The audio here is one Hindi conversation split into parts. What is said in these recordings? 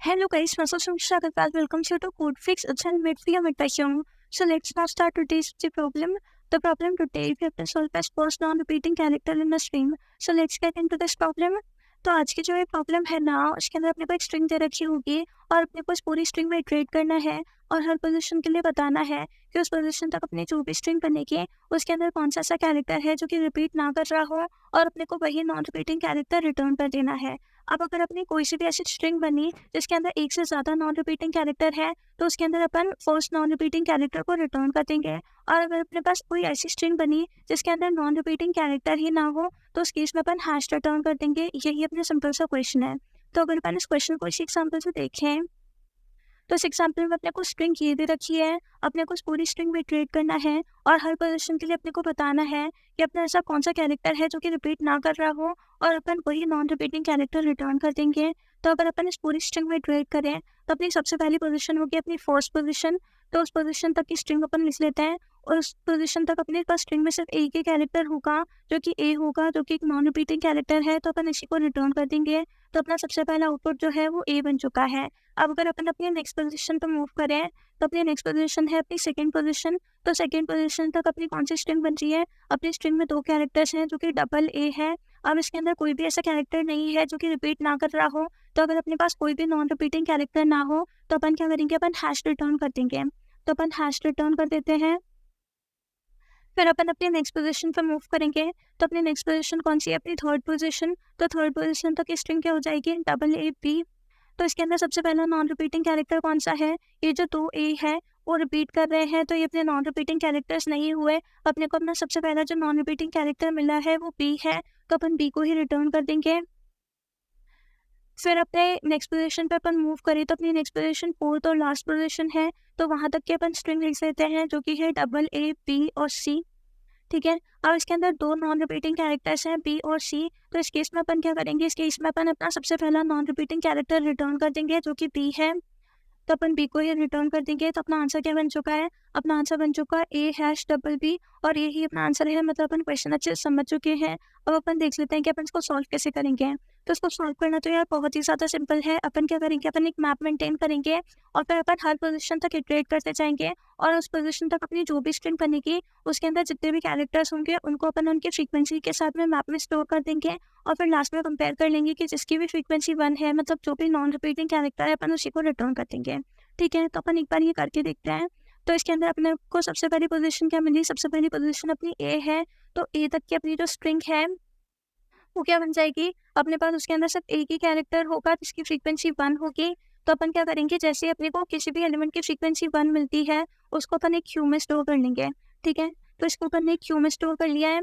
Hello guys, myself Shraddha Pal. Welcome you to CodeFix. It's an video meditation. So let's now start today's the problem. The problem today we have to solve as first non-repeating character in a string. So let's get into this problem. तो आज की जो ये प्रॉब्लम है ना, उसके अंदर अपने को एक स्ट्रिंग दे रखी होगी और अपने को इस पूरी स्ट्रिंग में इटरेट करना है और हर पोजीशन के लिए बताना है कि उस पोजीशन तक अपनी जो भी स्ट्रिंग बनेगी उसके अंदर कौन सा ऐसा कैरेक्टर है जो कि रिपीट ना कर रहा हो और अपने को वही नॉन रिपीटिंग कैरेक्टर रिटर्न कर देना है। अब अगर अपनी कोई सी भी ऐसी स्ट्रिंग बनी जिसके अंदर एक से ज़्यादा नॉन रिपीटिंग कैरेक्टर है तो उसके अंदर अपन फर्स्ट नॉन रिपीटिंग कैरेक्टर को रिटर्न कर देंगे। और अगर अपने पास कोई ऐसी स्ट्रिंग बनी जिसके अंदर नॉन रिपीटिंग कैरेक्टर ही ना हो तो उस केस में अपन हैश रिटर्न कर देंगे। यही अपना सिंपल सा क्वेश्चन है। तो अगर अपन इस क्वेश्चन को इसी एग्जाम्पल से देखें तो इस एग्जाम्पल में अपने को स्ट्रिंग ये दे रखी है, अपने को उस पूरी स्ट्रिंग में इटरेट करना है और हर पोजीशन के लिए अपने को बताना है कि अपना ऐसा कौन सा कैरेक्टर है जो कि रिपीट ना कर रहा हो और अपन वही नॉन रिपीटिंग कैरेक्टर रिटर्न कर देंगे। तो अगर अपन इस पूरी स्ट्रिंग में इटरेट करें तो अपनी सबसे पहली पोजीशन होगी अपनी फर्स्ट पोजीशन। तो उस पोजीशन तक की स्ट्रिंग अपन लिख लेते हैं और उस पोजीशन तक अपने पास स्ट्रिंग में सिर्फ एक ही कैरेक्टर होगा जो कि ए होगा, जो कि एक नॉन रिपीटिंग कैरेक्टर है। तो अपन इसी को रिटर्न कर देंगे। तो अपना सबसे पहला आउटपुट जो है वो ए बन चुका है। अब अगर अपन अपनी नेक्स्ट पोजीशन पर मूव करें तो अपनी नेक्स्ट पोजीशन है अपनी सेकंड पोजीशन। तो सेकंड पोजीशन तक अपनी कौन सी स्ट्रिंग बन रही है? अपनी स्ट्रिंग में दो कैरेक्टर्स हैं जो कि डबल ए है। अब इसके अंदर कोई भी ऐसा कैरेक्टर नहीं है जो कि रिपीट ना कर रहा हो। तो अगर अपने पास कोई भी नॉन रिपीटिंग कैरेक्टर ना हो तो अपन क्या करेंगे? अपन हैश रिटर्न कर देंगे। तो अपन हैश रिटर्न कर देते हैं। फिर अपन अपनी नेक्स्ट पोजीशन पर मूव करेंगे तो अपनी नेक्स्ट पोजीशन कौन सी है? अपनी थर्ड पोजीशन। तो थर्ड पोजीशन तक स्ट्रिंग क्या हो जाएगी? Double A B. तो इसके अंदर सबसे पहला नॉन रिपीटिंग कैरेक्टर कौन सा है? ये जो दो ए है वो रिपीट कर रहे हैं तो ये अपने नॉन रिपीटिंग कैरेक्टर्स नहीं हुए। अपने को अपना सबसे पहला जो नॉन रिपीटिंग कैरेक्टर मिला है वो बी है, तो अपन बी को ही रिटर्न कर देंगे। फिर अपने नेक्स्ट पोजीशन पे अपन मूव करें तो अपनी नेक्स्ट पोजीशन फोर्थ और लास्ट पोजीशन है, तो वहाँ तक के अपन स्ट्रिंग लिख लेते हैं जो कि है डबल ए बी और सी। ठीक है। अब इसके अंदर दो नॉन रिपीटिंग कैरेक्टर्स हैं बी और सी। तो इस केस में अपन क्या करेंगे? इस केस में अपन अपना सबसे पहला नॉन रिपीटिंग कैरेक्टर रिटर्न कर देंगे जो कि बी है। तो अपन बी को ही रिटर्न कर देंगे। तो अपना आंसर क्या बन चुका है? अपना आंसर बन चुका है ए हैश डबल बी और ये ही अपना आंसर है। मतलब अपन क्वेश्चन अच्छे से समझ चुके हैं। अब अपन देख लेते हैं कि अपन इसको सॉल्व कैसे करेंगे। तो इसको सॉल्व करना तो यार बहुत ही ज़्यादा सिंपल है। अपन क्या करेंगे? अपन एक मैप मेंटेन करेंगे और फिर अपन हर पोजीशन तक इटरेट करते जाएंगे और उस पोजीशन तक अपनी जो भी स्ट्रिंग बनेगी उसके अंदर जितने भी कैरेक्टर्स होंगे उनको अपन उनकी फ्रीक्वेंसी के साथ में मैप में स्टोर कर देंगे और फिर लास्ट में कंपेयर कर लेंगे कि जिसकी भी फ्रीक्वेंसी 1 है, मतलब जो भी नॉन रिपीटिंग कैरेक्टर है, अपन उसी को रिटर्न कर देंगे। ठीक है। तो अपन एक बार ये करके देखते हैं। तो इसके अंदर अपने को सबसे पहली पोजीशन क्या मिली? सबसे पहली पोजीशन अपनी ए है। तो ए तक की अपनी जो स्ट्रिंग है वो क्या बन जाएगी? अपने पास उसके अंदर सिर्फ एक ही कैरेक्टर होगा जिसकी फ्रीक्वेंसी 1 होगी। तो अपन क्या करेंगे? जैसे ही अपने को किसी भी एलिमेंट की फ्रीक्वेंसी 1 मिलती है उसको अपन एक क्यू में स्टोर कर लेंगे। ठीक है। तो इसको अपन ने क्यू में स्टोर कर लिया है।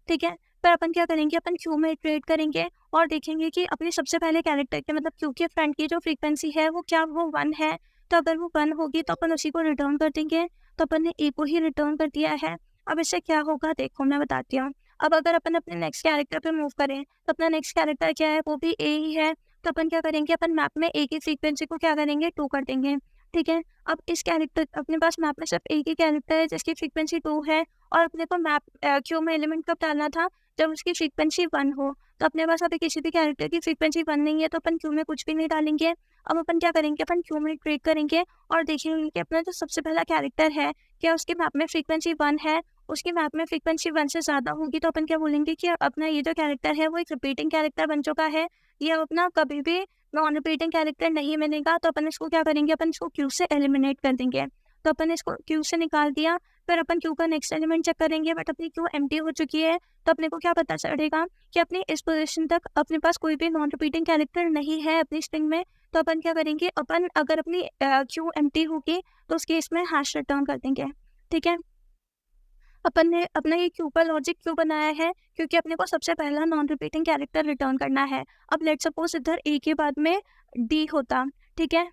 ठीक है। फिर अपन क्या करेंगे? अपन क्यू में इटरेट करेंगे और देखेंगे कि अपने सबसे पहले कैरेक्टर के मतलब क्यू के फ्रंट की जो फ्रीक्वेंसी है वो क्या वो 1 है। तो अगर वो 1 होगी तो अपन उसी को रिटर्न कर देंगे। तो अपन ने ए को ही रिटर्न कर दिया है। अब इससे क्या होगा देखो मैं बताती हूँ। अब अगर अपन अपने नेक्स्ट कैरेक्टर पे मूव करें तो अपना नेक्स्ट कैरेक्टर क्या है? वो भी ए ही है। तो अपन क्या करेंगे? अपन मैप में ए की फ्रीक्वेंसी को क्या करेंगे? 2 कर देंगे। ठीक है। अब इस कैरेक्टर अपने पास मैप में सिर्फ एक ही कैरेक्टर है जिसकी फ्रीक्वेंसी 2 है और अपने को मैप क्यू में एलिमेंट कब डालना था? जब उसकी फ्रीक्वेंसी 1 हो। तो अपने पास अभी किसी भी कैरेक्टर की फ्रीक्वेंसी 1 नहीं है तो अपन क्यू में कुछ भी नहीं डालेंगे। अब अपन क्या करेंगे? अपन क्यू में इटरेट करेंगे और देखेंगे कि अपना जो सबसे पहला कैरेक्टर है क्या उसके मैप में फ्रीक्वेंसी 1 है? उसकी मैप में फ्रीक्वेंसी 1 से ज़्यादा होगी तो अपन क्या बोलेंगे कि अपना ये जो कैरेक्टर है वो एक रिपीटिंग कैरेक्टर बन चुका है। ये अपना कभी भी नॉन रिपीटिंग कैरेक्टर नहीं मिलेगा। तो अपन इसको क्या करेंगे? अपन इसको क्यू से एलिमिनेट कर देंगे। तो अपन इसको क्यू से निकाल दिया। फिर अपन क्यू का नेक्स्ट एलिमेंट चेक करेंगे बट अपनी क्यू एम्प्टी हो चुकी है। तो अपने को क्या पता चलेगा कि अपनी इस पोजीशन तक अपने पास कोई भी नॉन रिपीटिंग कैरेक्टर नहीं है अपनी स्ट्रिंग में। तो अपन क्या करेंगे? अपन अगर अपनी क्यू एम्प्टी होगी तो उस केस में हैश रिटर्न कर देंगे। ठीक है। अपन ने अपना ये क्यू का लॉजिक क्यों बनाया है? क्योंकि अपने को सबसे पहला नॉन रिपीटिंग कैरेक्टर रिटर्न करना है। अब लेट्स सपोज इधर ए के बाद में डी होता। ठीक है।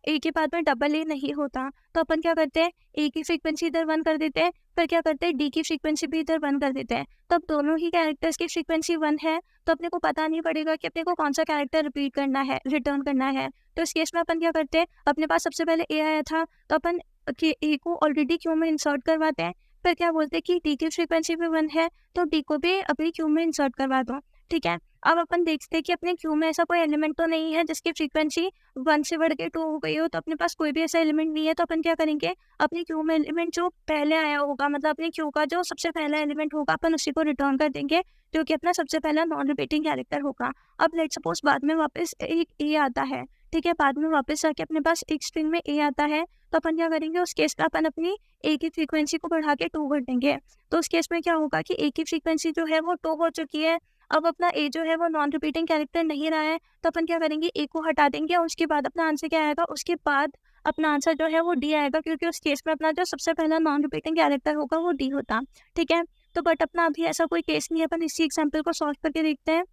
ए के बाद में डबल ए नहीं होता तो अपन क्या करते हैं? ए की फ्रीक्वेंसी इधर 1 कर देते हैं, फिर क्या करते हैं? डी की फ्रीक्वेंसी भी इधर 1 कर देते हैं। तो अब दोनों ही कैरेक्टर्स की फ्रीक्वेंसी 1 है तो अपने को पता नहीं पड़ेगा कि अपने को कौन सा कैरेक्टर रिपीट करना है, रिटर्न करना है। तो इस केस में अपन क्या करते हैं? अपने पास सबसे पहले ए आया था तो अपन कि ए को ऑलरेडी क्यू में इंसर्ट करवाते हैं। फिर क्या बोलते हैं कि डी की फ्रीक्वेंसी भी 1 है तो डी को भी अपनी क्यू में इंसर्ट करवा दो। ठीक है। अब अपन देखते हैं कि अपने क्यू में ऐसा कोई एलिमेंट तो नहीं है जिसकी फ्रीक्वेंसी 1 से बढ़ के 2 हो गई हो, तो अपने पास कोई भी ऐसा एलिमेंट नहीं है। तो अपन क्या करेंगे, अपनी क्यू में एलिमेंट जो पहले आया होगा, मतलब अपनी क्यू का जो सबसे पहला एलिमेंट होगा, अपन उसी को रिटर्न कर देंगे, जो कि अपना सबसे पहला नॉन रिपीटिंग कैरेक्टर होगा। अब लेट्स सपोज बाद में वापस एक ए आता है, ठीक है, बाद में वापस आके अपने पास एक स्ट्रिंग में ए आता है, तो अपन क्या करेंगे, उस केस में अपन अपनी ए की फ्रीक्वेंसी को बढ़ा के 2 कर देंगे। तो उस केस में क्या होगा कि ए की फ्रीक्वेंसी जो है वो 2 हो चुकी है। अब अपना ए जो है वो नॉन रिपीटिंग कैरेक्टर नहीं रहा है, तो अपन क्या करेंगे, ए को हटा देंगे और उसके बाद अपना आंसर क्या आएगा, उसके बाद अपना आंसर जो है वो डी आएगा, क्योंकि उस केस में अपना जो सबसे पहला नॉन रिपीटिंग कैरेक्टर होगा वो डी होता। ठीक है, तो बट अपना अभी ऐसा कोई केस नहीं है, अपन इसी एग्जाम्पल को सॉल्व करके देखते हैं।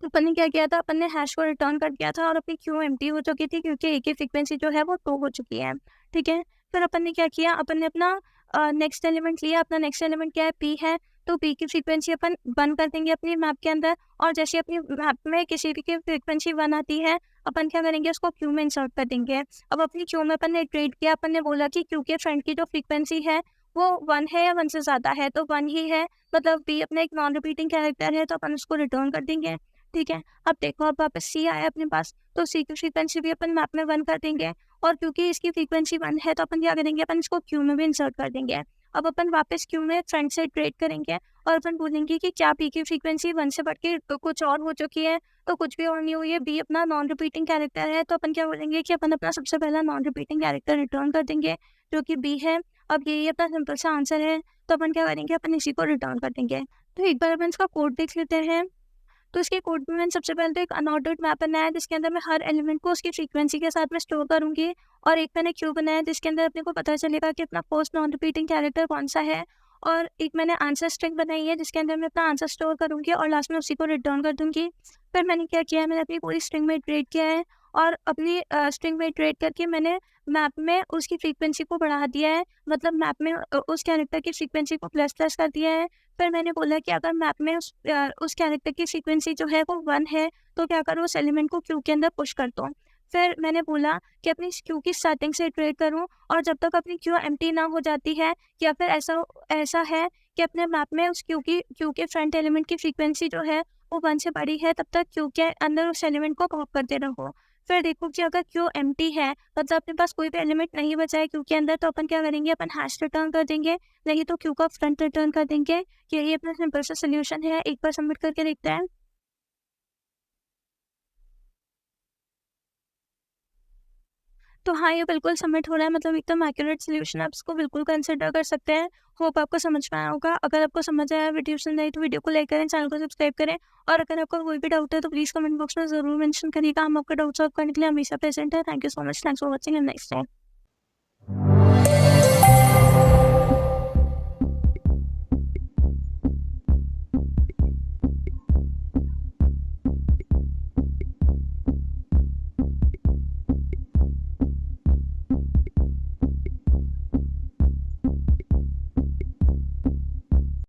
तो अपन ने क्या किया था, अपन ने हैश को रिटर्न कर दिया था और अपनी क्यू एम्प्टी हो चुकी थी, क्योंकि ए की फ्रीक्वेंसी जो है वो 2 हो चुकी है। ठीक है, फिर अपन ने क्या किया, अपन ने अपना नेक्स्ट एलिमेंट लिया। अपना नेक्स्ट एलिमेंट क्या है, पी है, तो पी की फ्रीक्वेंसी अपन 1 कर देंगे अपनी मैप के अंदर, और जैसे अपनी मैप में किसी भी की फ्रीक्वेंसी 1 आती है, अपन क्या करेंगे, उसको क्यू में इंसर्ट कर देंगे। अब अपनी क्यू में अपन ने इटरेट किया, अपन ने बोला कि क्यू के फ्रेंड की जो फ्रीक्वेंसी है वो 1 है या 1 से ज़्यादा है, तो 1 ही है, मतलब पी अपना एक नॉन रिपीटिंग कैरेक्टर है, तो अपन उसको रिटर्न कर देंगे। ठीक है, अब देखो, अब वापस सी आया अपने पास, तो सी की फ्रीक्वेंसी भी अपन मैप में 1 कर देंगे, और क्योंकि इसकी फ्रीक्वेंसी 1 है, तो अपन क्या करेंगे, अपन इसको क्यू में भी इंसर्ट कर देंगे। अब अपन वापस क्यू में फ्रेंड से इटरेट करेंगे और अपन बोलेंगे कि क्या पी की फ्रीक्वेंसी 1 से बढ़ के कुछ और हो चुकी है, तो कुछ भी और नहीं हुई है, बी अपना नॉन रिपीटिंग कैरेक्टर है, तो अपन क्या बोलेंगे कि अपन अपना सबसे पहला नॉन रिपीटिंग कैरेक्टर रिटर्न कर देंगे, जो कि बी है। अब यही अपना सिंपल सा आंसर है, तो अपन क्या करेंगे, अपन इसी को रिटर्न कर देंगे। तो एक बार अपन इसका कोड देख लेते हैं। तो इसके कोड में मैंने सबसे पहले तो एक अनऑर्डर्ड मैप बनाया, जिसके अंदर मैं हर एलिमेंट को उसकी फ्रीक्वेंसी के साथ में स्टोर करूंगी, और एक मैंने क्यू बनाया जिसके अंदर अपने को पता चलेगा कि अपना फर्स्ट नॉन रिपीटिंग कैरेक्टर कौन सा है, और एक मैंने आंसर स्ट्रिंग बनाई है जिसके अंदर मैं अपना आंसर स्टोर करूंगी और लास्ट में उसी को रिटर्न कर दूंगी। फिर मैंने क्या किया है, मैंने अपनी पूरी स्ट्रिंग में इटरेट किया है, और अपनी स्ट्रिंग में इटरेट करके मैंने मैप में उसकी फ्रीक्वेंसी को बढ़ा दिया है, मतलब मैप में उस कैरेक्टर की फ्रीक्वेंसी को प्लस प्लस कर दिया है। फिर मैंने बोला कि अगर मैप में उस कैरेक्टर की फ्रीक्वेंसी जो है वो 1 है, तो क्या करूँ, उस एलिमेंट को क्यू के अंदर पुश कर दो। फिर मैंने बोला कि अपनी क्यू की स्टार्टिंग से इटरेट करूँ, और जब तक अपनी क्यू एम्प्टी ना हो जाती है, या फिर ऐसा ऐसा है कि अपने मैप में उस क्यू के फ्रंट एलिमेंट की फ्रीक्वेंसी जो है वो 1 से बड़ी है, तब तक क्यू के अंदर उस एलिमेंट को पॉप करते रहो। फिर देखो कि अगर क्यू एम्प्टी है, मतलब अपने पास कोई भी एलिमेंट नहीं बचा है क्यू के अंदर, तो अपन क्या करेंगे, अपन हैश रिटर्न कर देंगे, नहीं तो क्यू का फ्रंट रिटर्न कर देंगे। यही अपना सिंपल सा सोल्यूशन है, एक बार सबमिट करके देखते हैं। तो हाँ, ये बिल्कुल सबमिट हो रहा है, मतलब एकदम एक्यूरेट सोल्यूशन, आप इसको बिल्कुल कंसिडर कर सकते हैं। होप आपको समझ में आया होगा। अगर आपको समझ आया, वीडियो पसंद आई, तो वीडियो को लाइक करें, चैनल को सब्सक्राइब करें, और अगर आपको कोई भी डाउट है तो प्लीज़ कमेंट बॉक्स में ज़रूर मेंशन करिएगा। हम आपका डाउट सॉल्व करने के लिए हमेशा प्रेजेंट है। Thank you so much, thanks for watching and next time.